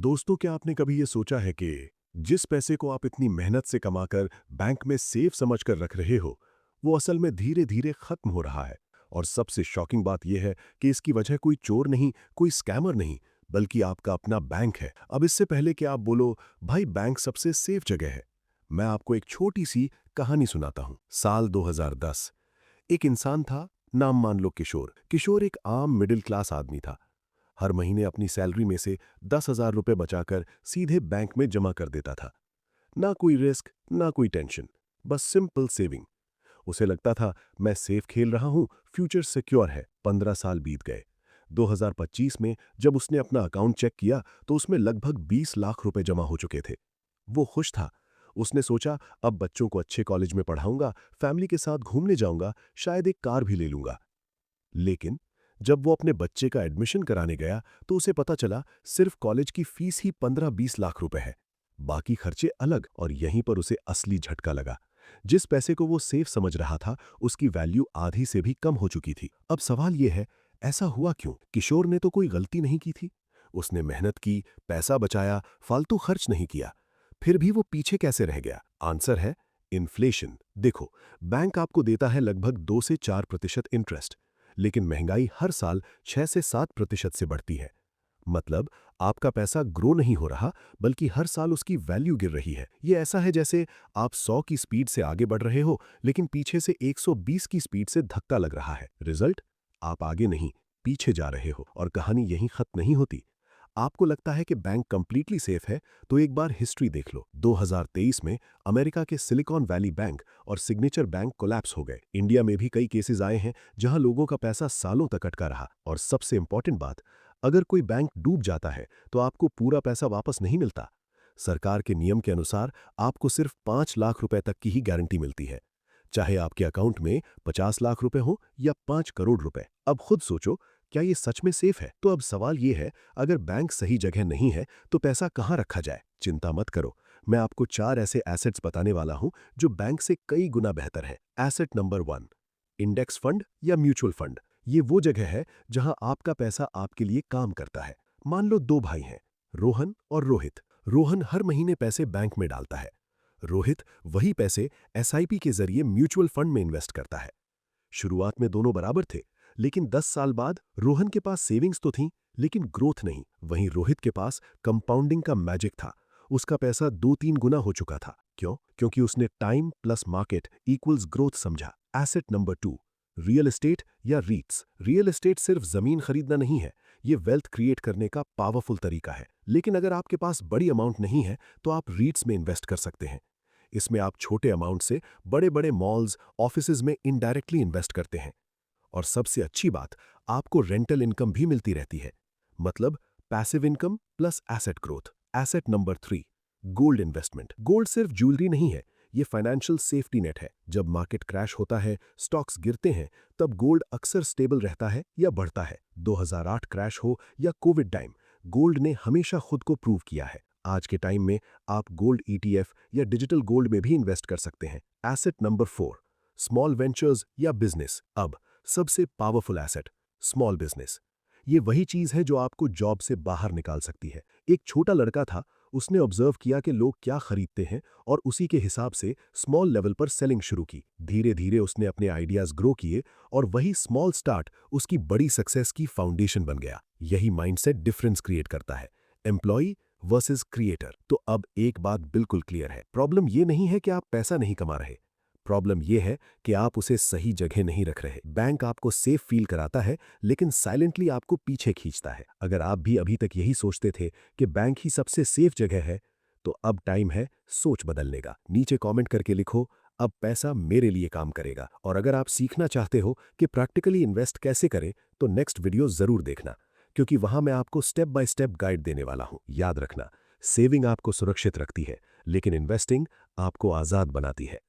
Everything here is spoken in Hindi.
दोस्तों, क्या आपने कभी ये सोचा है कि जिस पैसे को आप इतनी मेहनत से कमाकर बैंक में सेफ समझकर रख रहे हो, वो असल में धीरे धीरे खत्म हो रहा है। और सबसे शॉकिंग बात यह है कि इसकी वजह कोई चोर नहीं, कोई स्कैमर नहीं, बल्कि आपका अपना बैंक है। अब इससे पहले कि आप बोलो भाई बैंक सबसे सेफ जगह है, मैं आपको एक छोटी सी कहानी सुनाता हूँ। साल 2010। एक इंसान था, नाम मान लो किशोर। किशोर एक आम मिडिल क्लास आदमी था। हर महीने अपनी सैलरी में से 10,000 रुपए बचाकर सीधे बैंक में जमा कर देता था। ना कोई रिस्क, ना कोई टेंशन, बस सिंपल सेविंग। उसे लगता था मैं सेफ खेल रहा हूं, फ्यूचर सिक्योर है। 15 साल बीत गए। 2025 में जब उसने अपना अकाउंट चेक किया तो उसमें लगभग 20 लाख रुपए जमा हो चुके थे। वो खुश था। उसने सोचा अब बच्चों को अच्छे कॉलेज में पढ़ाऊंगा, फैमिली के साथ घूमने जाऊंगा, शायद एक कार भी ले लूंगा। लेकिन जब वो अपने बच्चे का एडमिशन कराने गया तो उसे पता चला सिर्फ कॉलेज की फीस ही 15-20 लाख रुपए है। बाकी खर्चे अलग। और यहीं पर उसे असली झटका लगा। जिस पैसे को वो सेफ समझ रहा था, उसकी वैल्यू आधी से भी कम हो चुकी थी। अब सवाल ये है, ऐसा हुआ क्यों? किशोर ने तो कोई गलती नहीं की थी। उसने मेहनत की, पैसा बचाया, फालतू खर्च नहीं किया। फिर भी वो पीछे कैसे रह गया? आंसर है इन्फ्लेशन। देखो, बैंक आपको देता है लगभग 2 से 4% इंटरेस्ट, लेकिन महंगाई हर साल 6 से 7% से बढ़ती है। मतलब आपका पैसा ग्रो नहीं हो रहा, बल्कि हर साल उसकी वैल्यू गिर रही है। ये ऐसा है जैसे आप 100 की स्पीड से आगे बढ़ रहे हो, लेकिन पीछे से 120 की स्पीड से धक्का लग रहा है। रिजल्ट, आप आगे नहीं, पीछे जा रहे हो। और कहानी यहीं खत्म नहीं होती। आपको लगता है कि बैंक कंप्लीटली सेफ है, तो एक बार हिस्ट्री देख लो। 2023 में अमेरिका के सिलिकॉन वैली बैंक और सिग्नेचर बैंक कोलैप्स हो गए। इंडिया में भी कई केसेस आए हैं जहां लोगों का पैसा सालों तक अटका रहा। और सबसे इंपॉर्टेंट बात, अगर कोई बैंक डूब जाता है तो आपको पूरा पैसा वापस नहीं मिलता। सरकार के नियम के अनुसार आपको सिर्फ 5 लाख रुपए तक की ही गारंटी मिलती है, चाहे आपके अकाउंट में 50 लाख रुपए हो या 5 करोड़ रुपए। अब खुद सोचो, क्या ये सच में सेफ है? तो अब सवाल ये है, अगर बैंक सही जगह नहीं है तो पैसा कहाँ रखा जाए? चिंता मत करो, मैं आपको 4 ऐसे एसेट्स बताने वाला हूं जो बैंक से कई गुना बेहतर है। एसेट नंबर 1, इंडेक्स फंड या म्यूचुअल फंड। ये वो जगह है जहां आपका पैसा आपके लिए काम करता है। मान लो 2 भाई हैं, रोहन और रोहित। रोहन हर महीने पैसे बैंक में डालता है। रोहित वही पैसे एसआईपी के जरिए म्यूचुअल फंड में इन्वेस्ट करता है। शुरुआत में दोनों बराबर थे, लेकिन 10 साल बाद रोहन के पास सेविंग्स तो थी, लेकिन ग्रोथ नहीं। वहीं रोहित के पास कंपाउंडिंग का मैजिक था। उसका पैसा 2-3 गुना हो चुका था। क्यों? क्योंकि उसने time plus market equals growth समझा। एसेट नंबर 2, रियल एस्टेट या रीट्स। रियल एस्टेट सिर्फ जमीन खरीदना नहीं है, ये वेल्थ क्रिएट करने का पावरफुल तरीका है। लेकिन अगर आपके पास बड़ी अमाउंट नहीं है तो आप रीट्स में इन्वेस्ट कर सकते हैं। इसमें आप छोटे अमाउंट से बड़े बड़े मॉल्स, ऑफिसेज में इनडायरेक्टली इन्वेस्ट करते हैं। और सबसे अच्छी बात, आपको रेंटल इनकम भी मिलती रहती है। मतलब passive income plus asset growth. Asset number 3, gold investment. Gold सिर्फ ज्वेलरी नहीं है, ये फाइनेंशियल सेफ्टी नेट है। जब मार्केट क्रैश होता है, स्टॉक्स गिरते हैं, तब गोल्ड अक्सर स्टेबल रहता है या बढ़ता है। 2008 क्रैश हो या कोविड टाइम, गोल्ड ने हमेशा खुद को प्रूव किया है। आज के टाइम में आप गोल्ड ईटीएफ या डिजिटल गोल्ड में भी इन्वेस्ट कर सकते हैं। एसेट नंबर 4, स्मॉल वेंचर्स या बिजनेस। अब सबसे पावरफुल एसेट, स्मॉल बिजनेस। ये वही चीज है जो आपको जॉब से बाहर निकाल सकती है। एक छोटा लड़का था, उसने ऑब्जर्व किया कि लोग क्या खरीदते हैं और उसी के हिसाब से स्मॉल लेवल पर सेलिंग शुरू की। धीरे धीरे उसने अपने आइडियाज ग्रो किए और वही स्मॉल स्टार्ट उसकी बड़ी सक्सेस की फाउंडेशन बन गया। यही माइंडसेट डिफरेंस क्रिएट करता है, एम्प्लॉय वर्सेस क्रिएटर। तो अब एक बात बिल्कुल क्लियर है, प्रॉब्लम ये नहीं है कि आप पैसा नहीं कमा रहे, प्रॉब्लम यह है कि आप उसे सही जगह नहीं रख रहे। बैंक आपको सेफ फील कराता है, लेकिन साइलेंटली आपको पीछे खींचता है। अगर आप भी अभी तक यही सोचते थे कि बैंक ही सबसे सेफ जगह है, तो अब टाइम है सोच बदलने का। नीचे कमेंट करके लिखो, अब पैसा मेरे लिए काम करेगा। और अगर आप सीखना चाहते हो कि प्रैक्टिकली इन्वेस्ट कैसे करें, तो नेक्स्ट वीडियो जरूर देखना, क्योंकि वहां मैं आपको स्टेप बाय स्टेप गाइड देने वाला हूं। याद रखना, सेविंग आपको सुरक्षित रखती है, लेकिन इन्वेस्टिंग आपको आजाद बनाती है।